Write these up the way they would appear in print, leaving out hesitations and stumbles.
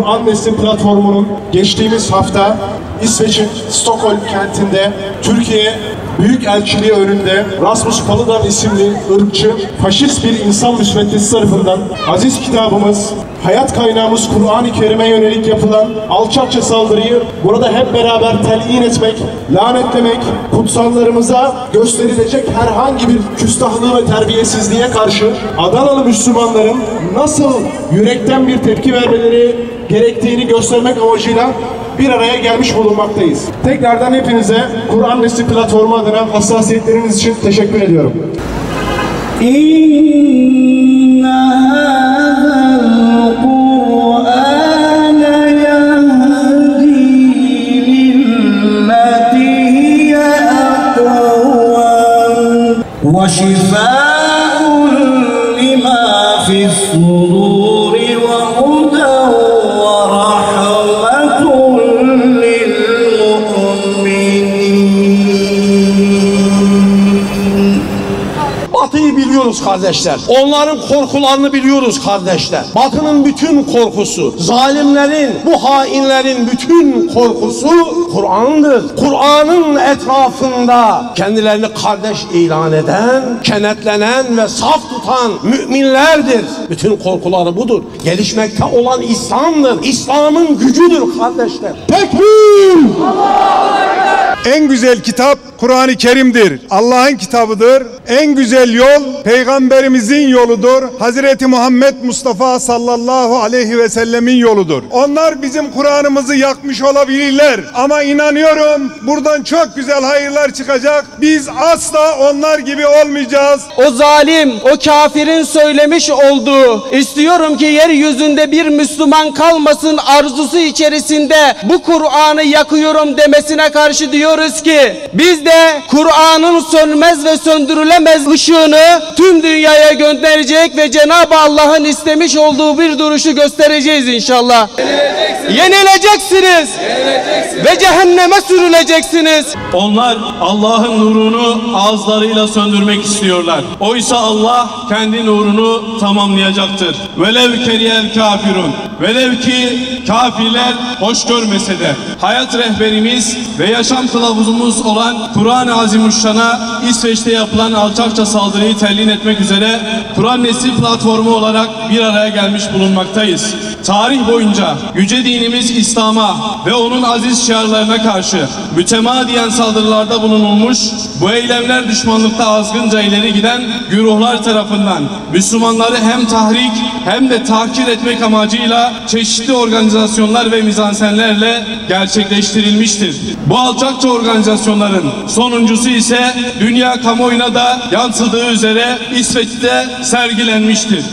Kur'an Nesli platformunun geçtiğimiz hafta İsveç'in Stockholm kentinde Türkiye Büyükelçiliği önünde Rasmus Paludan isimli ırkçı, faşist bir insan müsveddesi tarafından aziz kitabımız, hayat kaynağımız Kur'an-ı Kerim'e yönelik yapılan alçakça saldırıyı burada hep beraber telin etmek, lanetlemek, kutsallarımıza gösterilecek herhangi bir küstahlığı ve terbiyesizliğe karşı Adanalı Müslümanların nasıl yürekten bir tepki vermeleri gerektiğini göstermek amacıyla bir araya gelmiş bulunmaktayız. Tekrardan hepinize Kur'an Nesli platformu adına hassasiyetleriniz için teşekkür ediyorum. Batı'yı biliyoruz kardeşler. Onların korkularını biliyoruz kardeşler. Batı'nın bütün korkusu, zalimlerin, bu hainlerin bütün korkusu Kur'an'dır. Kur'an'ın etrafında kendilerini kardeş ilan eden, kenetlenen ve saf tutan müminlerdir. Bütün korkuları budur. Gelişmekte olan İslam'dır. İslam'ın gücüdür kardeşler. Tekbir! En güzel kitap Kur'an-ı Kerim'dir. Allah'ın kitabıdır. En güzel yol Peygamberimizin yoludur. Hazreti Muhammed Mustafa sallallahu aleyhi ve sellemin yoludur. Onlar bizim Kur'an'ımızı yakmış olabilirler. Ama inanıyorum buradan çok güzel hayırlar çıkacak. Biz asla onlar gibi olmayacağız. O zalim, o kafirin söylemiş olduğu, istiyorum ki yeryüzünde bir Müslüman kalmasın arzusu içerisinde bu Kur'an'ı yakıyorum demesine karşı diyoruz ki biz de Kur'an'ın sönmez ve söndürülemez ışığını tüm dünyaya gönderecek ve Cenab-ı Allah'ın istemiş olduğu bir duruşu göstereceğiz inşallah. Yenileceksiniz. Ve cehenneme sürüleceksiniz. Onlar Allah'ın nurunu ağızlarıyla söndürmek istiyorlar. Oysa Allah kendi nurunu tamamlayacaktır. Velev keriyel kafirun. Velev ki kafirler hoş görmese de hayat rehberimiz ve yaşam kılavuzumuz olan Kur'an-ı Azimüşşan'a İsveç'te yapılan alçakça saldırıyı telin etmek üzere Kur'an Nesli platformu olarak bir araya gelmiş bulunmaktayız. Tarih boyunca yüce dinimiz İslam'a ve onun aziz şiarlarına karşı mütemadiyen saldırılarda bulunulmuş, bu eylemler düşmanlıkta azgınca ileri giden güruhlar tarafından Müslümanları hem tahrik hem de tahkir etmek amacıyla çeşitli organizasyonlar ve mizansenlerle gerçekleştirilmiştir. Bu alçakça organizasyonların sonuncusu ise dünya kamuoyuna da yansıdığı üzere İsveç'te sergilenmiştir.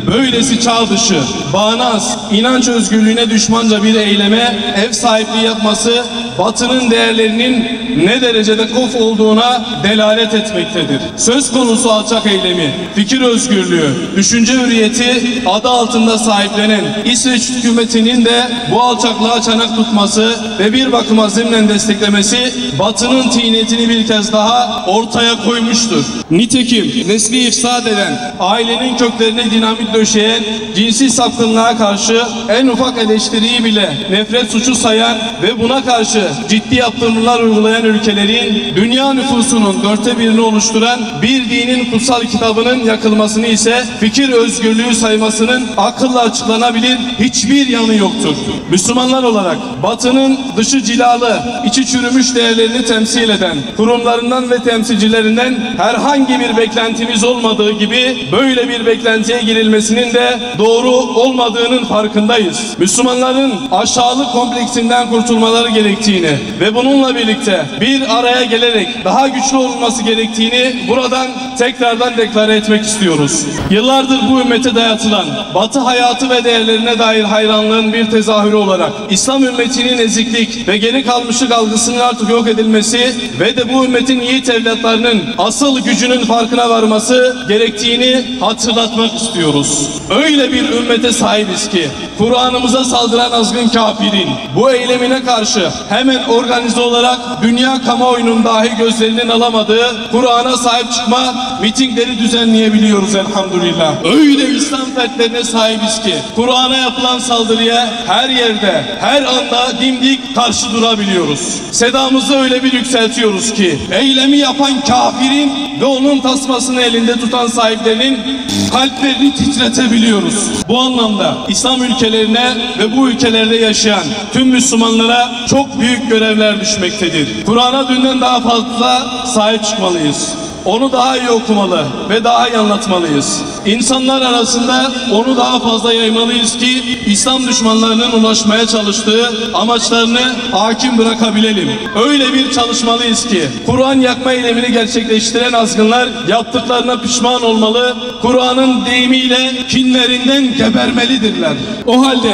Böylesi çağ dışı, bağnaz, inanç özgürlüğüne düşmanca bir eyleme ev sahipliği yapması Batı'nın değerlerinin ne derecede kof olduğuna delalet etmektedir. Söz konusu alçak eylemi, fikir özgürlüğü, düşünce hürriyeti adı altında sahiplenen İsveç hükümetinin de bu alçaklığa çanak tutması ve bir bakıma zımnen desteklemesi Batı'nın tinetini bir kez daha ortaya koymuştur. Nitekim nesli ifsad eden, ailenin köklerine dinamit döşeyen, cinsi sapkınlığa karşı en ufak eleştiriyi bile nefret suçu sayan ve buna karşı ciddi yaptırımlar uygulayan ülkelerin dünya nüfusunun 1/4'ünü oluşturan bir dinin kutsal kitabının yakılmasını ise fikir özgürlüğü saymasının akılla açıklanabilir hiçbir yanı yoktur. Müslümanlar olarak Batı'nın dışı cilalı, içi çürümüş değerlerini temsil eden kurumlarından ve temsilcilerinden herhangi bir beklentimiz olmadığı gibi böyle bir beklentiye girilmesinin de doğru olmadığının farkındayız. Müslümanların aşağılık kompleksinden kurtulmaları gerektiğini ve bununla birlikte bir araya gelerek daha güçlü olması gerektiğini buradan tekrardan deklare etmek istiyoruz. Yıllardır bu ümmete dayatılan Batı hayatı ve değerlerine dair hayranlığın bir tezahürü olarak İslam ümmetinin eziklik ve geri kalmışlık algısının artık yok edilmesi ve de bu ümmetin yiğit evlatlarının asıl gücünün farkına varması gerektiğini hatırlatmak istiyoruz. bulunuyoruz. Öyle bir ümmete sahibiz ki Kur'an'ımıza saldıran azgın kafirin bu eylemine karşı hemen organize olarak dünya kamuoyunun dahi gözlerinin alamadığı Kur'an'a sahip çıkma mitingleri düzenleyebiliyoruz elhamdülillah. Öyle İslam fertlerine sahibiz ki Kur'an'a yapılan saldırıya her yerde, her anda dimdik karşı durabiliyoruz. Sedamızı öyle bir yükseltiyoruz ki eylemi yapan kafirin ve onun tasmasını elinde tutan sahiplerinin kalplerini titretebiliyoruz. Bu anlamda İslam ülkelerine ve bu ülkelerde yaşayan tüm Müslümanlara çok büyük görevler düşmektedir. Kur'an'a dünden daha fazla sahip çıkmalıyız. Onu daha iyi okumalı ve daha iyi anlatmalıyız. İnsanlar arasında onu daha fazla yaymalıyız ki İslam düşmanlarının ulaşmaya çalıştığı amaçlarını hakim bırakabilelim. Öyle bir çalışmalıyız ki Kur'an yakma eylemini gerçekleştiren azgınlar yaptıklarına pişman olmalı. Kur'an'ın deyimiyle kinlerinden gebermelidirler. O halde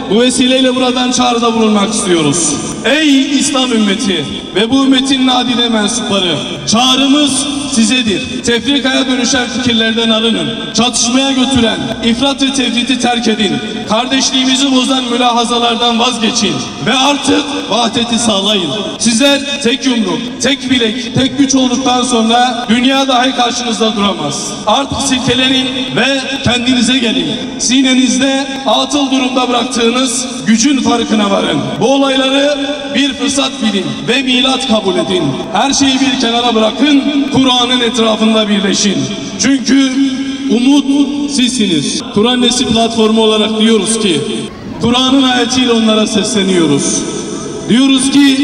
bu vesileyle buradan çağrıda bulunmak istiyoruz. Ey İslam ümmeti ve bu ümmetin nadide mensupları, çağrımız sizedir. Tefrikaya dönüşen fikirlerden arının. Çatışmaya götüren ifrat ve tefriti terk edin. Kardeşliğimizi bozan mülahazalardan vazgeçin. Ve artık vahdeti sağlayın. Sizler tek yumruk, tek bilek, tek güç olduktan sonra dünya dahi karşınızda duramaz. Artık silkelenin ve kendinize gelin. Sinenizde atıl durumda bıraktığınız gücün farkına varın. Bu olayları bir fırsat bilin ve milat kabul edin. Her şeyi bir kenara bırakın, Kur'an'ın etrafında birleşin. Çünkü umut sizsiniz. Kur'an Nesli platformu olarak diyoruz ki, Kur'an'ın ayetiyle onlara sesleniyoruz. Diyoruz ki,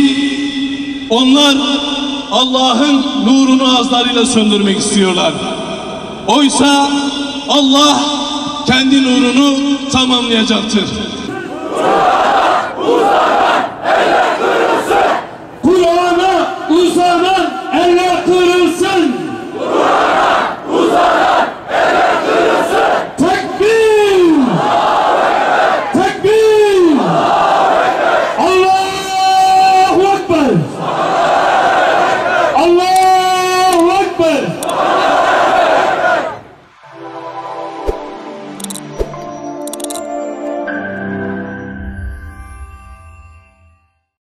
onlar Allah'ın nurunu ağızlarıyla söndürmek istiyorlar. Oysa Allah kendi nurunu tamamlayacaktır.